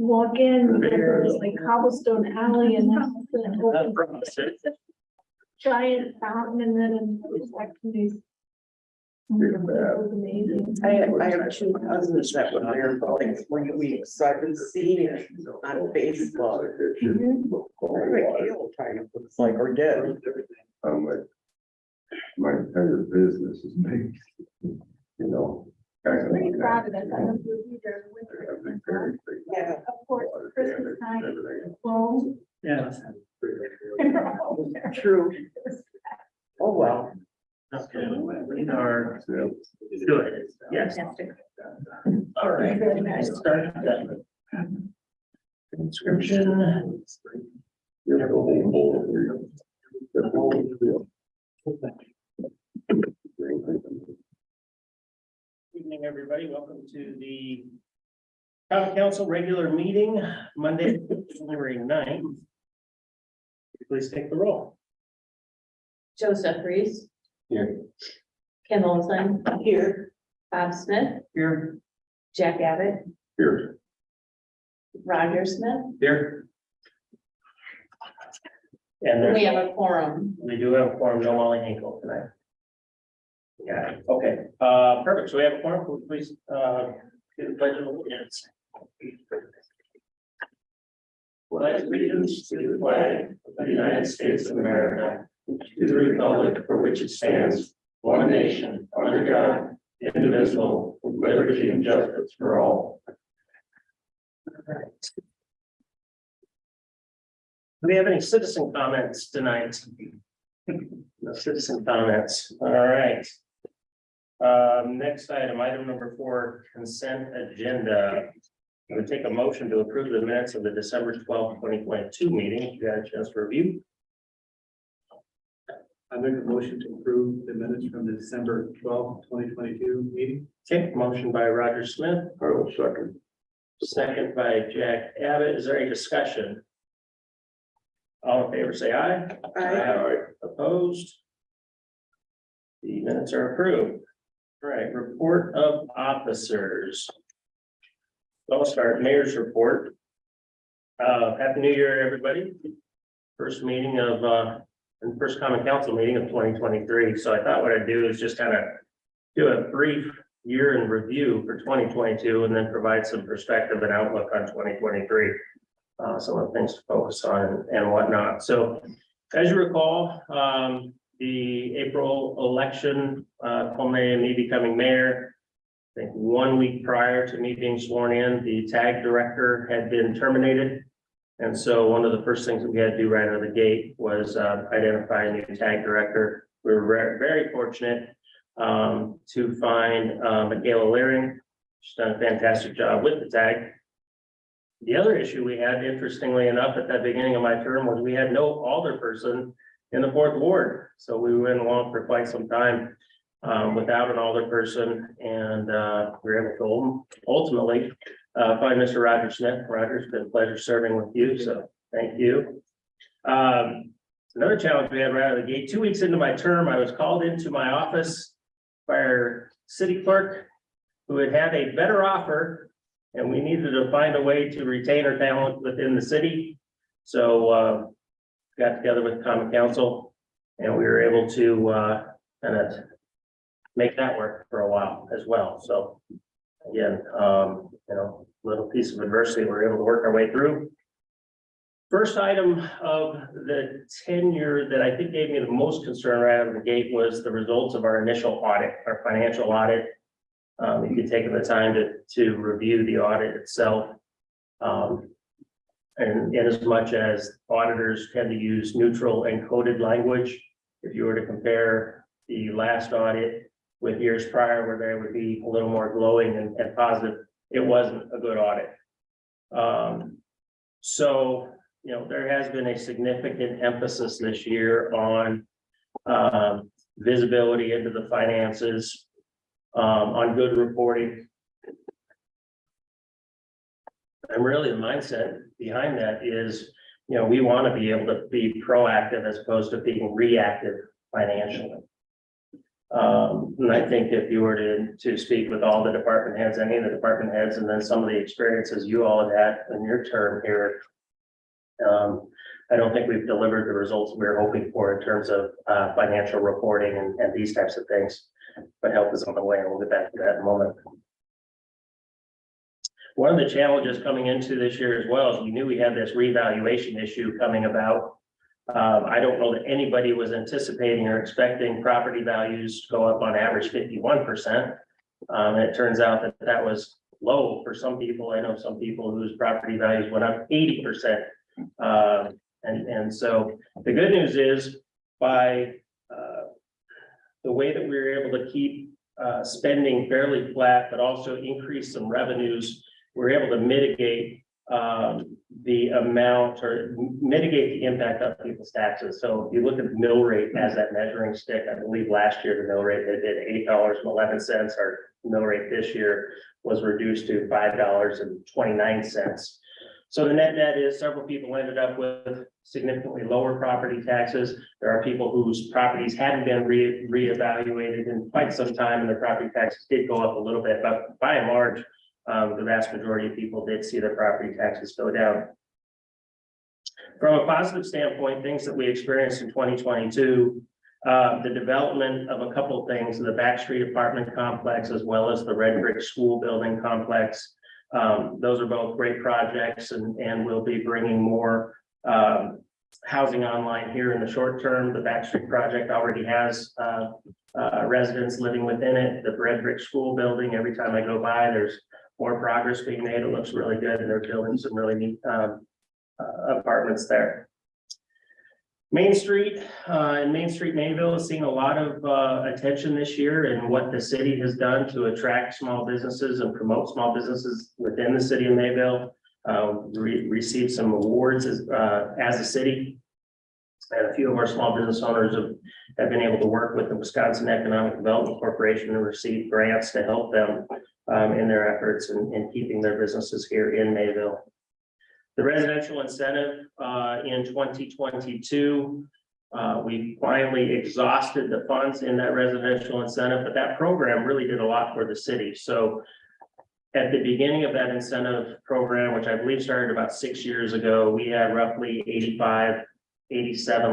walk in, there's like cobblestone alley and then an open giant fountain and then it's like these. It was amazing. I have two cousins that were there, like 3 weeks, so I can see it on Facebook. It's like, or dead. My entire business is big, you know. I'm pretty proud of it. I don't believe there's winter. Yeah. Of course, Christmas time, well. Yeah. True. Oh, well. Okay, we are good. Yes. All right. Start that. Inscription. Evening, everybody. Welcome to the Common Council regular meeting, Monday, January 9th. Please take the roll. Joseph Reese. Here. Ken Olson. Here. Bob Smith. Here. Jack Abbott. Here. Roger Smith. Here. And We have a quorum. we do have a quorum, no Molly Hinkle tonight. Yeah, okay, perfect. So we have a quorum. Could we please, do the pledge of allegiance? Pledge allegiance to the flag of the United States of America, to the republic for which it stands, one nation, under God, indivisible, with liberty and justice for all. Do we have any citizen comments tonight? No citizen comments, all right. Next item number 4, consent agenda. I would take a motion to approve the minutes of the December 12th, 2022 meeting. You got a chance to review? I make a motion to approve the minutes from the December 12th, 2022 meeting. Okay, motion by Roger Smith, I will second. second by Jack Abbott. Is there any discussion? All in favor, say aye. Aye. Opposed? The minutes are approved. All right, report of officers. I'll start mayor's report. Happy New Year, everybody. First meeting of, and first common council meeting of 2023. So I thought what I'd do is just kind of do a brief year in review for 2022 and then provide some perspective and outlook on 2023. Some of the things to focus on and whatnot. So as you recall, the April election culminated in me becoming mayor. I think 1 week prior to me being sworn in, the tag director had been terminated. And so one of the first things that we had to do right out of the gate was identify a new tag director. We were very fortunate to find Michaela Leering. She's done a fantastic job with the tag. The other issue we had, interestingly enough, at the beginning of my term was we had no alderperson in the 4th ward. So we went along for quite some time without an alderperson, and we were able to ultimately find Mr. Roger Smith. Roger, it's been a pleasure serving with you, so thank you. Another challenge we had right out of the gate, 2 weeks into my term, I was called into my office by our city clerk, who had had a better offer, and we needed to find a way to retain our talent within the city. So got together with common council, and we were able to kind of make that work for a while as well. So again, little piece of adversity, we're able to work our way through. First item of the tenure that I think gave me the most concern right out of the gate was the results of our initial audit, our financial audit. If you've taken the time to review the audit itself. And in as much as auditors tend to use neutral and coded language, if you were to compare the last audit with years prior where there would be a little more glowing and positive, it wasn't a good audit. So, there has been a significant emphasis this year on visibility into the finances, on good reporting. And really the mindset behind that is, we want to be able to be proactive as opposed to being reactive financially. And I think if you were to speak with all the department heads, any of the department heads, and then some of the experiences you all have had in your term here, I don't think we've delivered the results we were hoping for in terms of financial reporting and these types of things. But help is on the way, and we'll get back to that in a moment. One of the challenges coming into this year as well is we knew we had this revaluation issue coming about. I don't know that anybody was anticipating or expecting property values to go up on average 51%. And it turns out that that was low for some people. I know some people whose property values went up 80%. And so the good news is by the way that we were able to keep spending fairly flat, but also increase some revenues, we're able to mitigate the amount or mitigate the impact of people's taxes. So if you look at the mill rate as that measuring stick, I believe last year the mill rate they did $8.11. Our mill rate this year was reduced to $5.29. So the net is several people ended up with significantly lower property taxes. There are people whose properties hadn't been reevaluated in quite some time, and their property taxes did go up a little bit, but by and large, the vast majority of people did see their property taxes go down. From a positive standpoint, things that we experienced in 2022, the development of a couple of things, the Backstreet apartment complex, as well as the Red Brick School building complex. Those are both great projects, and we'll be bringing more housing online here in the short term. The Backstreet project already has residents living within it. The Red Brick School building, every time I go by, there's more progress being made. It looks really good, and they're building some really neat apartments there. Main Street and Main Street Mayville is seeing a lot of attention this year, and what the city has done to attract small businesses and promote small businesses within the city of Mayville. Received some awards as a city, and a few of our small business owners have been able to work with the Wisconsin Economic Development Corporation and receive grants to help them in their efforts in keeping their businesses here in Mayville. The residential incentive in 2022, we finally exhausted the funds in that residential incentive, but that program really did a lot for the city. So at the beginning of that incentive program, which I believe started about 6 years ago, we had roughly 87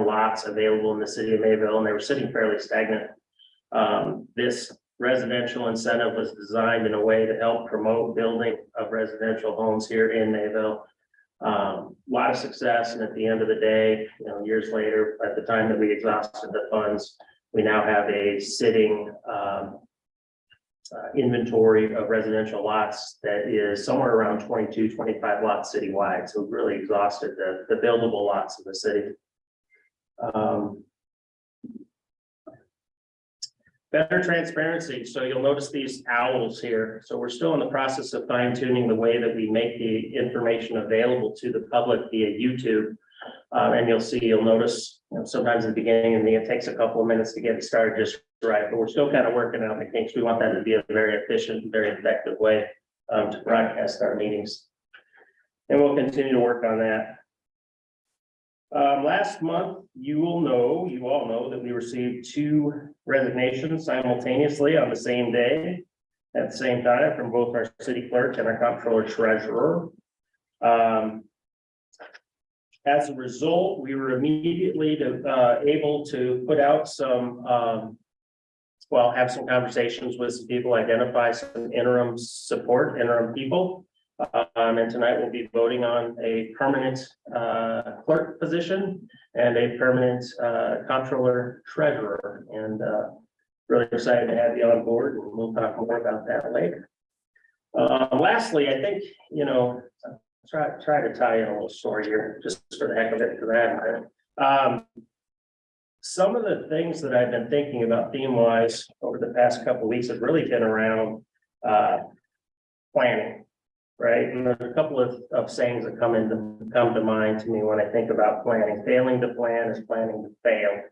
lots available in the city of Mayville, and they were sitting fairly stagnant. This residential incentive was designed in a way to help promote building of residential homes here in Mayville. A lot of success, and at the end of the day, years later, at the time that we exhausted the funds, we now have a sitting inventory of residential lots that is somewhere around 22, 25 lots citywide. So we've really exhausted the buildable lots of the city. Better transparency. So you'll notice these owls here. So we're still in the process of fine tuning the way that we make the information available to the public via YouTube. And you'll notice sometimes at the beginning and it takes a couple of minutes to get it started just right, but we're still kind of working out the kinks. We want that to be a very efficient and very effective way to broadcast our meetings. And we'll continue to work on that. Last month, you all know that we received 2 resignations simultaneously on the same day, at the same time, from both our city clerk and our comptroller treasurer. As a result, we were immediately able to put out some, have some conversations with some people, identify some interim people. And tonight we'll be voting on a permanent clerk position and a permanent comptroller treasurer. And really excited to have you on board, and we'll talk more about that later. Lastly, I think, try to tie in a little story here, just for the heck of it, for that. Some of the things that I've been thinking about theme-wise over the past couple of weeks have really been around planning. Right, and there's a couple of sayings that come to mind to me when I think about planning. Failing to plan is planning to fail.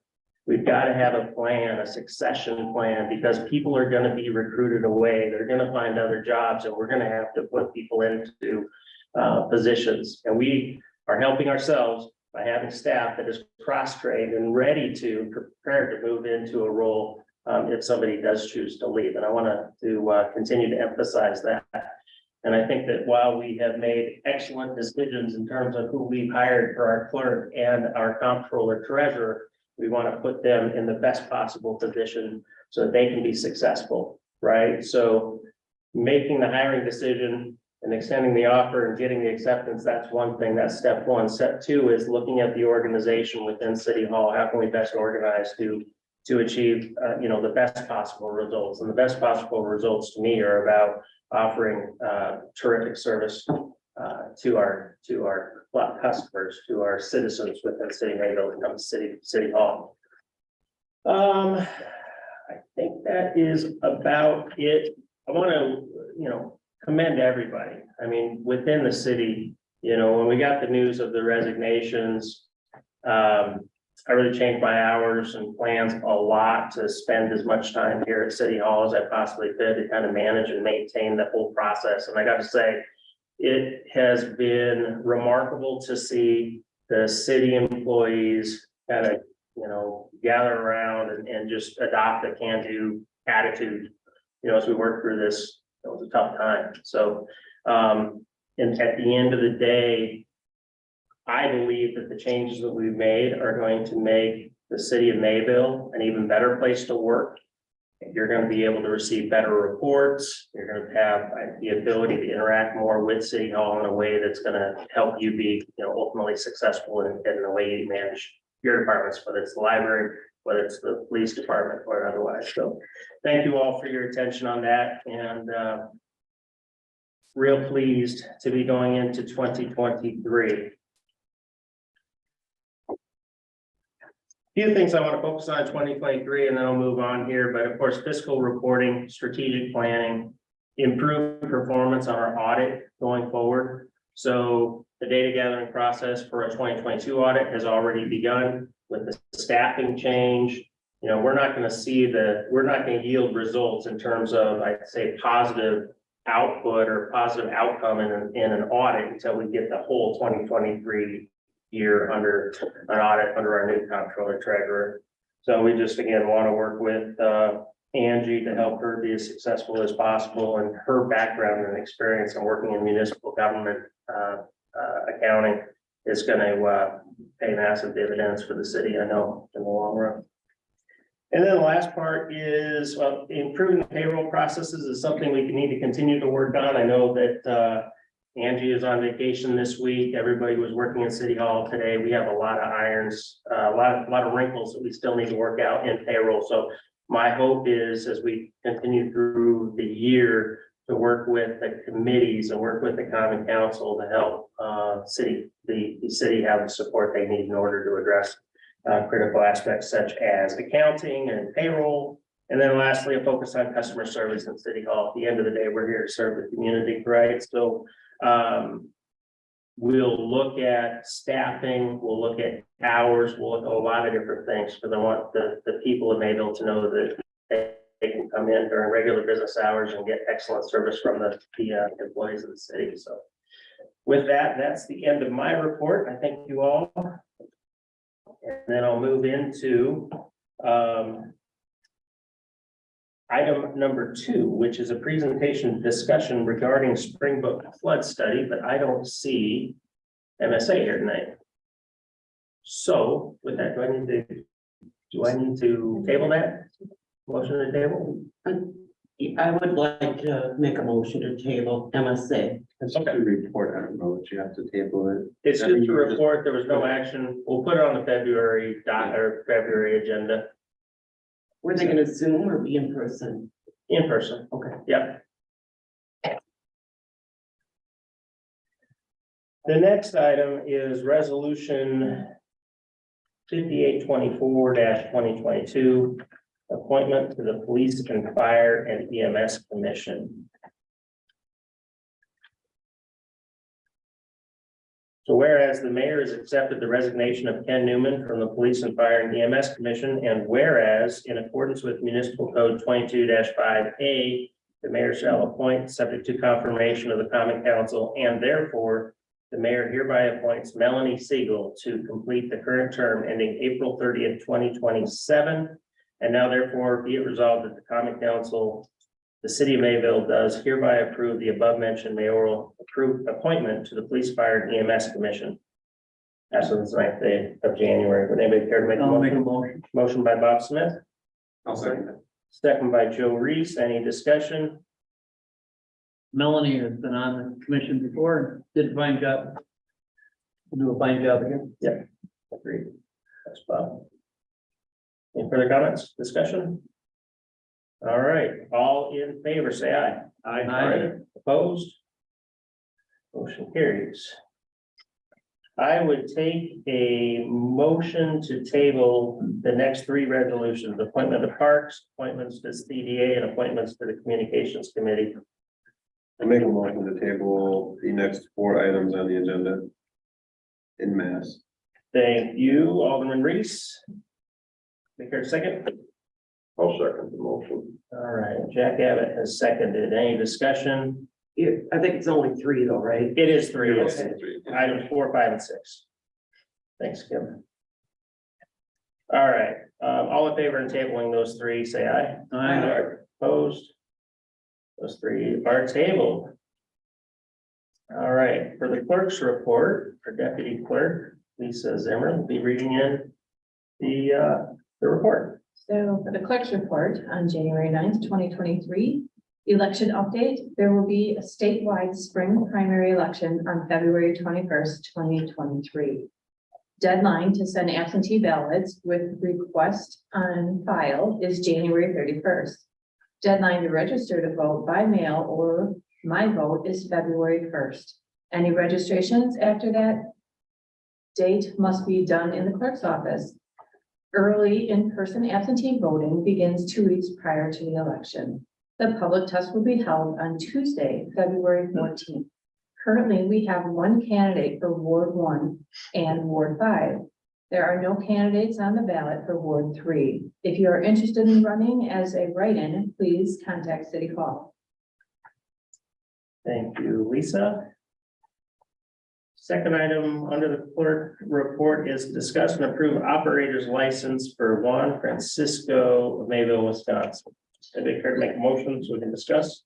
We've got to have a plan, a succession plan, because people are going to be recruited away. They're going to find other jobs, and we're going to have to put people into positions. And we are helping ourselves by having staff that is cross-trained and ready to prepare to move into a role if somebody does choose to leave. And I want to continue to emphasize that. And I think that while we have made excellent decisions in terms of who we've hired for our clerk and our comptroller treasurer, we want to put them in the best possible position so that they can be successful, right? So making the hiring decision and extending the offer and getting the acceptance, that's one thing. That's step one. Step two is looking at the organization within City Hall. How can we best organize to achieve, the best possible results? And the best possible results to me are about offering terrific service to our customers, to our citizens within City of Mayville and come to City Hall. I think that is about it. I want to, commend everybody. I mean, within the city, when we got the news of the resignations, I really changed my hours and plans a lot to spend as much time here at City Hall as I possibly could to kind of manage and maintain the whole process. And I got to say, it has been remarkable to see the city employees kind of, gather around and just adopt a can-do attitude, as we work through this. It was a tough time. So, and at the end of the day, I believe that the changes that we've made are going to make the city of Mayville an even better place to work. You're going to be able to receive better reports. You're going to have the ability to interact more with City Hall in a way that's going to help you be, ultimately successful in the way you manage your departments, whether it's the library, whether it's the police department or otherwise. So thank you all for your attention on that, and real pleased to be going into 2023. Few things I want to focus on in 2023, and then I'll move on here. But of course, fiscal reporting, strategic planning, improved performance on our audit going forward. So the data gathering process for a 2022 audit has already begun with the staffing change. We're not going to yield results in terms of, I'd say, positive output or positive outcome in an audit until we get the whole 2023 year under an audit under our new comptroller treasurer. So we just again want to work with Angie to help her be as successful as possible, and her background and experience in working in municipal government accounting is going to pay massive dividends for the city, I know, in the long run. And then the last part is, improving the payroll processes is something we need to continue to work on. I know that Angie is on vacation this week. Everybody was working in City Hall today. We have a lot of irons, a lot of wrinkles that we still need to work out in payroll. So my hope is, as we continue through the year, to work with the committees and work with the Common Council to help the city have the support they need in order to address critical aspects such as accounting and payroll. And then lastly, a focus on customer service in City Hall. At the end of the day, we're here to serve the community, right? So we'll look at staffing, we'll look at hours, we'll look at a lot of different things, because I want the people of Mayville to know that they can come in during regular business hours and get excellent service from the employees of the city. So with that, that's the end of my report. I thank you all. And then I'll move into item number 2, which is a presentation discussion regarding Springbrook flood study, but I don't see MSA here tonight. So with that, do I need to table that? Motion to table? I would like to make a motion to table MSA. It's just a report. I don't know what you have to table it. It's just a report. There was no action. We'll put it on the February February agenda. Were they gonna Zoom or be in person? In person. Okay. Yep. The next item is resolution 5824-2022, appointment to the Police and Fire and EMS Commission. So whereas the mayor has accepted the resignation of Ken Newman from the Police and Fire and EMS Commission, and whereas in accordance with Municipal Code 22-5A, the mayor shall appoint subject to confirmation of the Common Council, and therefore the mayor hereby appoints Melanie Siegel to complete the current term ending April 30th, 2027, And now therefore be it resolved that the common council, the city of Mayville does hereby approve the above mentioned mayoral approved appointment to the police fire and EMS commission. As of the 9th day of January. Would anybody care to make a I'll make a motion? motion. Motion by Bob Smith, I'll second that. second by Joe Reese. Any discussion? Melanie has been on the commission before, did a fine job. Do a fine job again. Agreed. That's Bob. Any further comments, discussion? All right, all in favor, say aye. Aye. Opposed? Motion carries. I would take a motion to table the next three resolutions, appointment to parks, appointments to CDA, and appointments to the communications committee. I make a motion to table the next 4 items on the agenda. In mass. Thank you, Alderman Reese. Make her second. I'll second the motion. All right, Jack Abbott has seconded. Any discussion? I think it's only 3 though, right? It is 3. It's Okay. items 4, 5, and 6. Thanks, Kim. All right, all in favor of tabling those 3, say aye. Aye. Opposed? Those 3 are tabled. All right, for the clerk's report, for deputy clerk, Lisa Zimmer will be reading in the report. So for the clerk's report on January 9th, 2023, election update, there will be a statewide spring primary election on February 21st, 2023. Deadline to send absentee ballots with request on file is January 31st. Deadline to register to vote by mail or my vote is February 1st. Any registrations after that date must be done in the clerk's office. Early in-person absentee voting begins 2 weeks prior to the election. The public test will be held on Tuesday, February 14th. Currently, we have 1 candidate for Ward 1 and Ward 5. There are no candidates on the ballot for Ward 3. If you are interested in running as a write-in, please contact City Hall. Thank you, Lisa. Second item under the clerk report is discuss and approve operator's license for Juan Francisco of Mayville, Wisconsin. Anybody care to make a motion so we can discuss?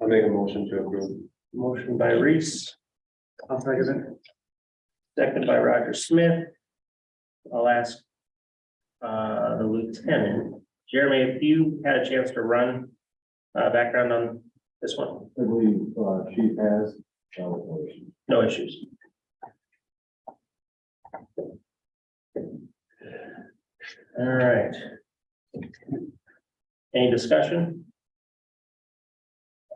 I'll make a motion to approve. Motion by Reese, I'll second it. second by Roger Smith. I'll ask the lieutenant, Jeremy, if you had a chance to run background on this one, I believe, chief has. no issues. All right. Any discussion?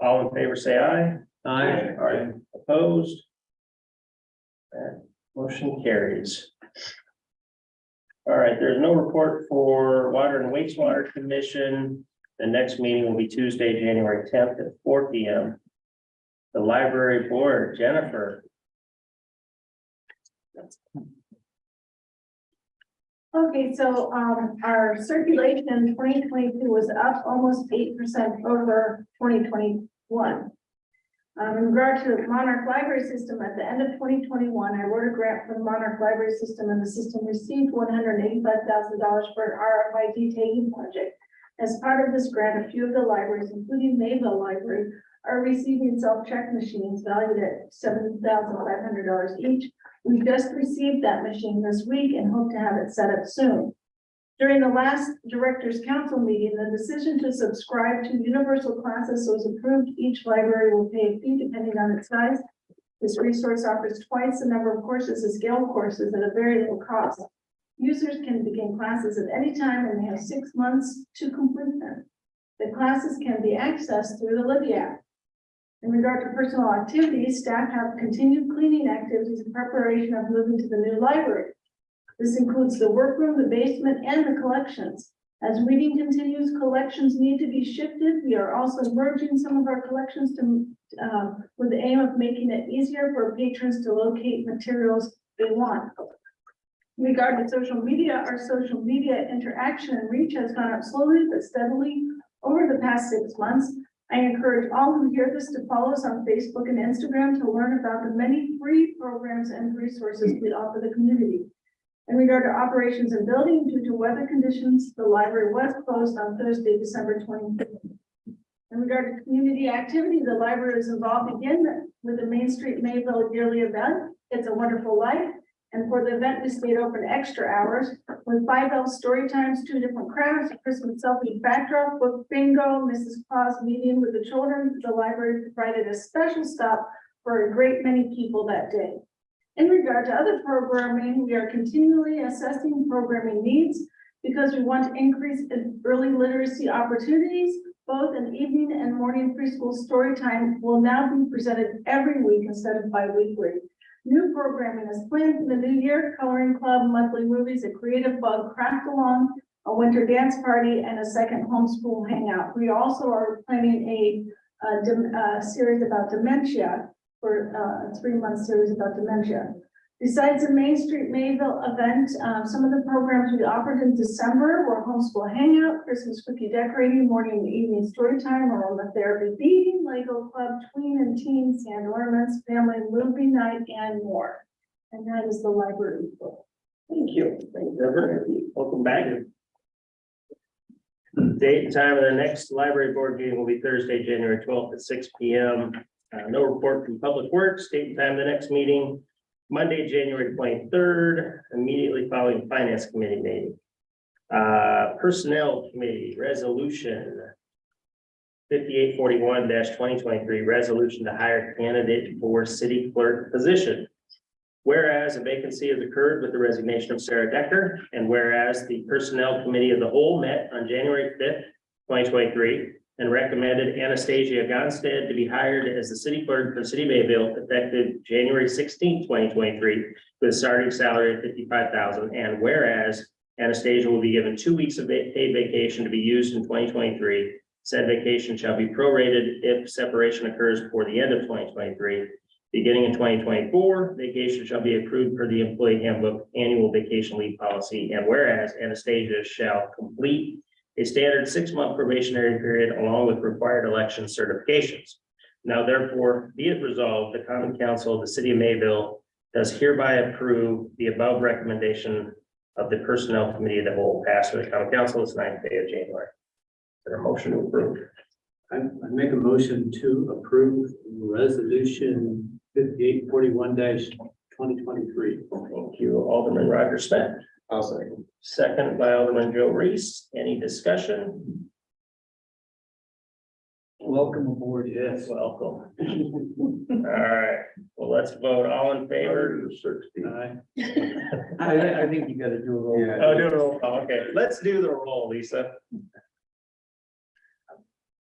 All in favor, say aye. Aye. Opposed? That motion carries. All right, there's no report for Water and Wastewater Commission. The next meeting will be Tuesday, January 10th at 4 p.m. The library board, Jennifer. Okay, so our circulation 2022 was up almost 8% over 2021. In regard to the Monarch Library System, at the end of 2021, I wrote a grant for the Monarch Library System, and the system received $185,000 for an RFID tagging project. As part of this grant, a few of the libraries, including Mayville Library, are receiving self-check machines valued at $7,500 each. We just received that machine this week and hope to have it set up soon. During the last Directors Council meeting, the decision to subscribe to universal classes was approved. Each library will pay a fee depending on its size. This resource offers twice the number of courses as Gale courses at a very low cost. Users can begin classes at any time and they have 6 months to complete them. The classes can be accessed through the Libby app. In regard to personal activities, staff have continued cleaning activities in preparation of moving to the new library. This includes the workroom, the basement, and the collections. As reading continues, collections need to be shifted. We are also merging some of our collections to, with the aim of making it easier for patrons to locate materials they want. In regard to social media, our social media interaction and reach has gone up slowly but steadily over the past 6 months. I encourage all who hear this to follow us on Facebook and Instagram to learn about the many free programs and resources we offer the community. In regard to operations and building, due to weather conditions, the library was closed on Thursday, December 25th. In regard to community activity, the library is involved again with the Main Street Mayville yearly event. It's a Wonderful Life. And for the event, we stayed open extra hours with 5 L story times, 2 different crafts, Christmas selfie backdrop, book bingo, Mrs. Claus meeting with the children. The library provided a special stop for a great many people that day. In regard to other programming, we are continually assessing programming needs because we want to increase in early literacy opportunities. Both an evening and morning preschool story time will now be presented every week instead of bi-weekly. New programming is planned for the new year: coloring club, monthly movies, a creative bug craft along, a winter dance party, and a second homeschool hangout. We also are planning a series about dementia for a 3-month series about dementia. Besides the Main Street Mayville event, some of the programs we offered in December were homeschool hangout, Christmas cookie decorating, morning and evening story time, aromatherapy beading, Lego club, tween and teen, sand ornaments, family movie night, and more. And that is the library report. Thank you. Thank you, Deborah. Welcome back. Date and time of the next library board meeting will be Thursday, January 12th at 6 p.m. No report from Public Works. Date and time of the next meeting, Monday, January 23rd, immediately following Finance Committee meeting. Personnel Committee Resolution 5841-2023, resolution to hire candidate for city clerk position. Whereas a vacancy has occurred with the resignation of Sarah Decker, and whereas the Personnel Committee of the Whole met on January 5th, 2023, and recommended Anastasia Gonstead to be hired as the city clerk for the city of Mayville effective January 16th, 2023, with a starting salary of $55,000. And whereas Anastasia will be given 2 weeks of paid vacation to be used in 2023, said vacation shall be prorated if separation occurs before the end of 2023. Beginning in 2024, vacation shall be accrued per the employee handbook annual vacation leave policy. And whereas Anastasia shall complete a standard 6-month probationary period along with required election certifications. Now therefore be it resolved, the Common Council of the City of Mayville does hereby approve the above recommendation of the Personnel Committee of the Whole, passed by the Common Council this 9th day of January. Is there a motion to approve? I make a motion to approve resolution 5841-2023. Thank you, Alderman Roger Smith. I'll second. Second by Alderman Joe Reese. Any discussion? Welcome aboard. Yes. Welcome. All right, well, let's vote. All in favor? Aye. I think you gotta do a roll. Yeah. Oh, do a roll call. Okay, let's do the roll, Lisa.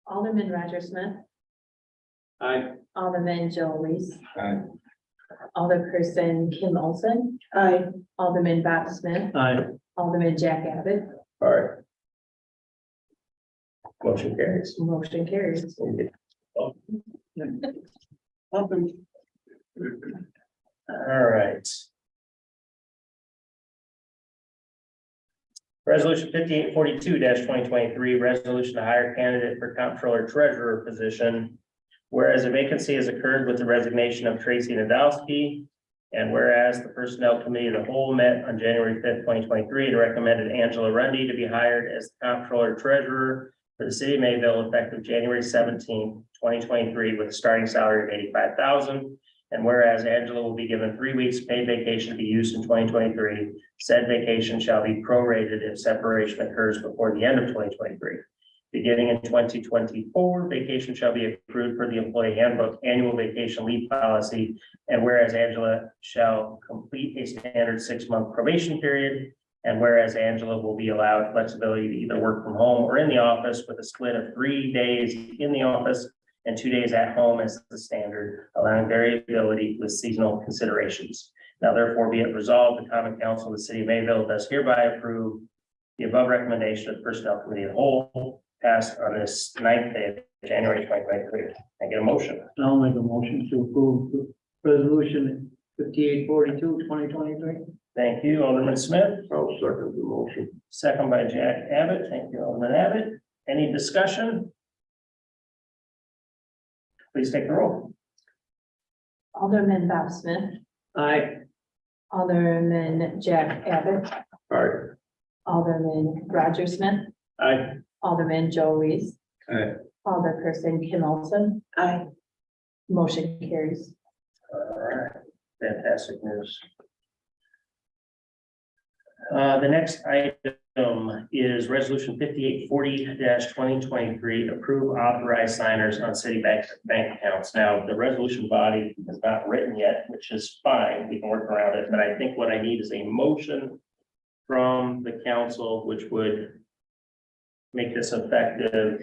Alderman Roger Smith, Aye. Alderman Joe Reese, Aye. Alderperson Kim Olson, Aye. Alderman Bob Smith, Aye. Alderman Jack Abbott, All right. Motion carries. motion carries. All right. Resolution 5842-2023, resolution to hire candidate for comptroller treasurer position. Whereas a vacancy has occurred with the resignation of Tracy Nadowski, and whereas the Personnel Committee of the Whole met on January 5th, 2023, and recommended Angela Rundy to be hired as the comptroller treasurer for the city of Mayville effective January 17th, 2023, with a starting salary of $85,000. And whereas Angela will be given 3 weeks paid vacation to be used in 2023, said vacation shall be prorated if separation occurs before the end of 2023. Beginning in 2024, vacation shall be accrued per the employee handbook annual vacation leave policy. And whereas Angela shall complete a standard 6-month probation period, and whereas Angela will be allowed flexibility to either work from home or in the office with a split of 3 days in the office and 2 days at home as the standard, allowing variability with seasonal considerations. Now therefore be it resolved, the Common Council of the City of Mayville does hereby approve the above recommendation of the Personnel Committee of the Whole, passed on this 9th day of January 2023. I get a motion. I'll make a motion to approve resolution 5842-2023. Thank you, Alderman Smith. I'll second the motion. Second by Jack Abbott. Thank you, Alderman Abbott. Any discussion? Please take the roll. Alderman Bob Smith, Aye. Alderman Jack Abbott, Aye. Alderman Roger Smith, Aye. Alderman Joe Reese, Aye. Alderperson Kim Olson, Aye. motion carries. Fantastic news. The next item is resolution 5840-2023, approve authorized signers on city bank accounts. Now, the resolution body is not written yet, which is fine. We can work around it, but I think what I need is a motion from the council, which would make this effective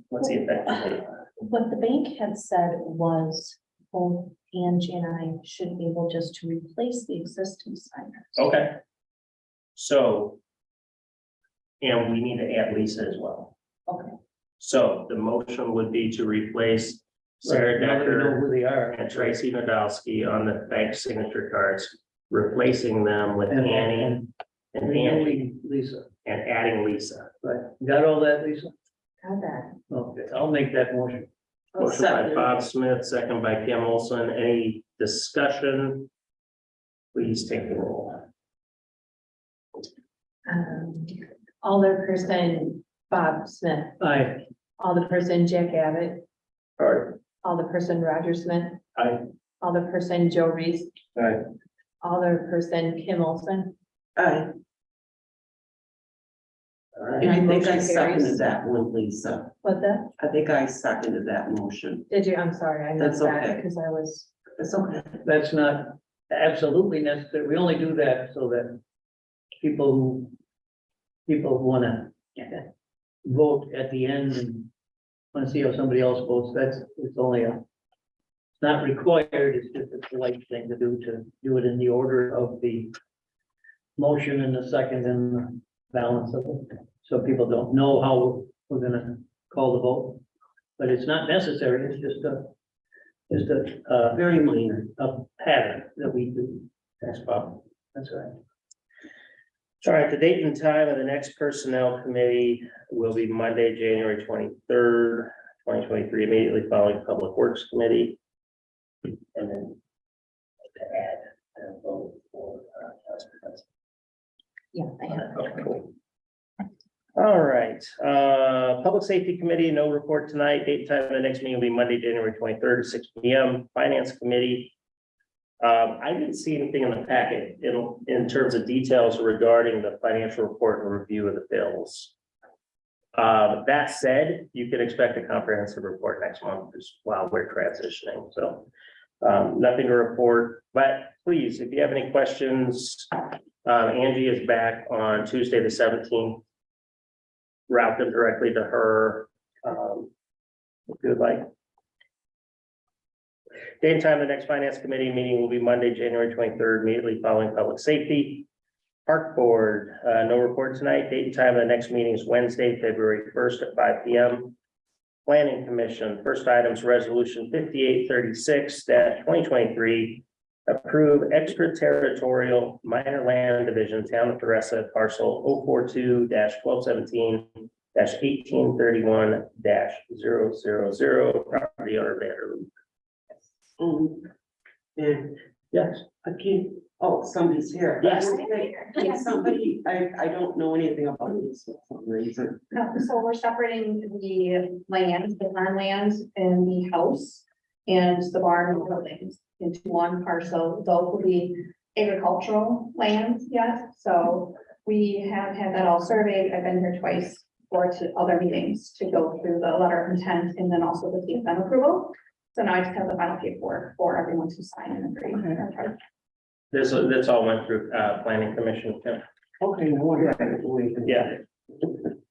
what's the effective date? What the bank had said was both Angie and I should be able just to replace the existing signers. Okay. So. And we need to add Lisa as well. Okay. So the motion would be to replace Sarah Now that we know Decker who they are. and Tracy Nadolski on the bank signature cards, replacing them with And- Annie and and Angie renewing Lisa, and adding Lisa. right? Got all that, Lisa? Got that. Okay, I'll make that motion. Motion by Bob Smith, second by Kim Olson. Any discussion? Please take the roll. Alderperson Bob Smith, Aye. Alderperson Jack Abbott, Aye. Alderperson Roger Smith. Aye. Alderperson Joe Reese, Aye. Alderperson Kim Olson, Aye. All right. And I think I Motion carries. seconded that one, Lisa. what that, I think I seconded that motion. did you, I'm sorry, I That's missed that okay. because I was, It's okay. That's not absolutely necessary. We only do that so that people who wanna vote at the end and wanna see how somebody else votes, it's only it's not required, it's just a polite thing to do it in the order of the motion and the second and the balance of it. So people don't know how we're gonna call the vote, but it's not necessary. It's just a Very minor. pattern that we do. Thanks, Bob. That's right. All right, the date and time of the next personnel committee will be Monday, January 23rd, 2023, immediately following Public Works Committee. And then to add and vote for council president. yeah, I have. Okay, cool. All right, Public Safety Committee, no report tonight. Date and time of the next meeting will be Monday, January 23rd, 6 p.m. Finance Committee. I didn't see anything in the packet in terms of details regarding the financial report and review of the bills. That said, you can expect a comprehensive report next month as while we're transitioning, so nothing to report, but please, if you have any questions, Angie is back on Tuesday, the 17th. Route them directly to her, if you'd like. Day and time of the next Finance Committee meeting will be Monday, January 23rd, immediately following Public Safety. Park Board, no report tonight. Date and time of the next meeting is Wednesday, February 1st at 5 p.m. Planning Commission, first items, resolution 5836-2023. Approve extraterritorial minor land division, Town of Teresa, parcel 042-1217-1831-000, property owner Vanderloop. And Yes. again, oh, somebody's here. Yes. Can somebody, I don't know anything about this for some reason. So we're separating the land, the farmland and the house and the barn and buildings into one parcel. Those will be agricultural lands yet. So we have had that all surveyed. I've been here twice for other meetings to go through the letter of intent and then also the TFM approval. So now I just have the final paperwork for everyone to sign and agree. This all went through Planning Commission. Yeah. Okay, no wonder I didn't believe it. Yeah.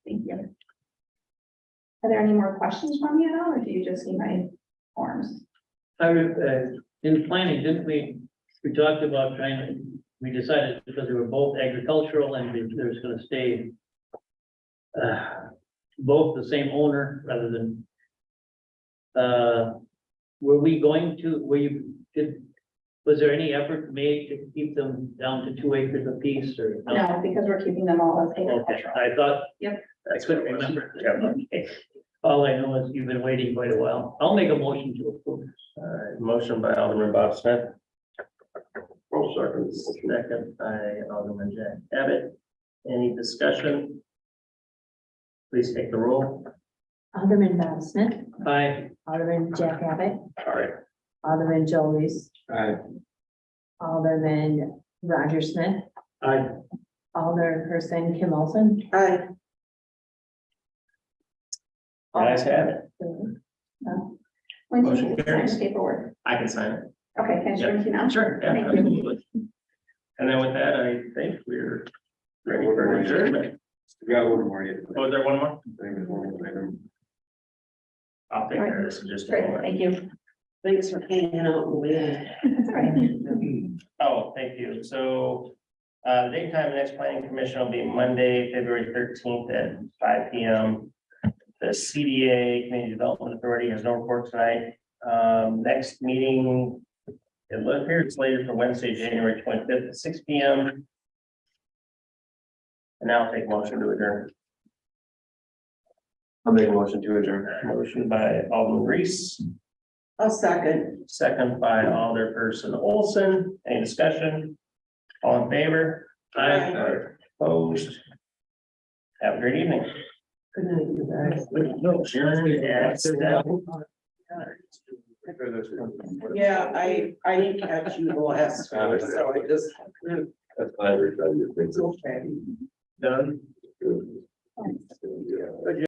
Thank you. Are there any more questions from me at all, or do you just need my forms? In planning, didn't we talked about we decided because they were both agricultural and there's gonna stay both the same owner rather than was there any effort made to keep them down to 2 acres apiece or? No, because we're keeping them all as Okay, agricultural. I thought. Yep. I couldn't remember. Yeah. Okay. All I know is you've been waiting quite a while. I'll make a motion to approve. Motion by Alderman Bob Smith. Thornton, second by Alderman Jack Abbott. Any discussion? Please take the roll. Alderman Bob Smith, Aye. Alderman Jack Abbott, All right. Alderman Joe Reese, Aye. Alderman Roger Smith, Aye. Alderperson Kim Olson. Aye. Guys have it. When do you Motion need to sign carries. the paperwork? I can sign it. Okay, can I share with you now? Sure. Yeah, Thank you. absolutely. And then with that, I think we're ready for adjournment. We got one more yet. Oh, is there one more? I think there's one more item. I'll take care of this in just a Great, moment. thank you. Thanks for hanging out and waiting. That's all right. Oh, thank you. So, the date and time of the next planning commission will be Monday, February 13th at 5 P.M. The CDA, Community Development Authority, has no report tonight. Next meeting, it looks here, it's slated for Wednesday, January 25th at 6 P.M. And now I'll take motion to adjourn. I'll make a motion to adjourn. Motion by Alderman Reese, I'll second. second by Alderperson Olson. Any discussion? All in favor? Aye. Opposed? Have a great evening. Good night, you guys. No, Sharon, yeah, sit down. Yeah, I didn't catch you the last time, so I just. That's fine. It's okay. Done.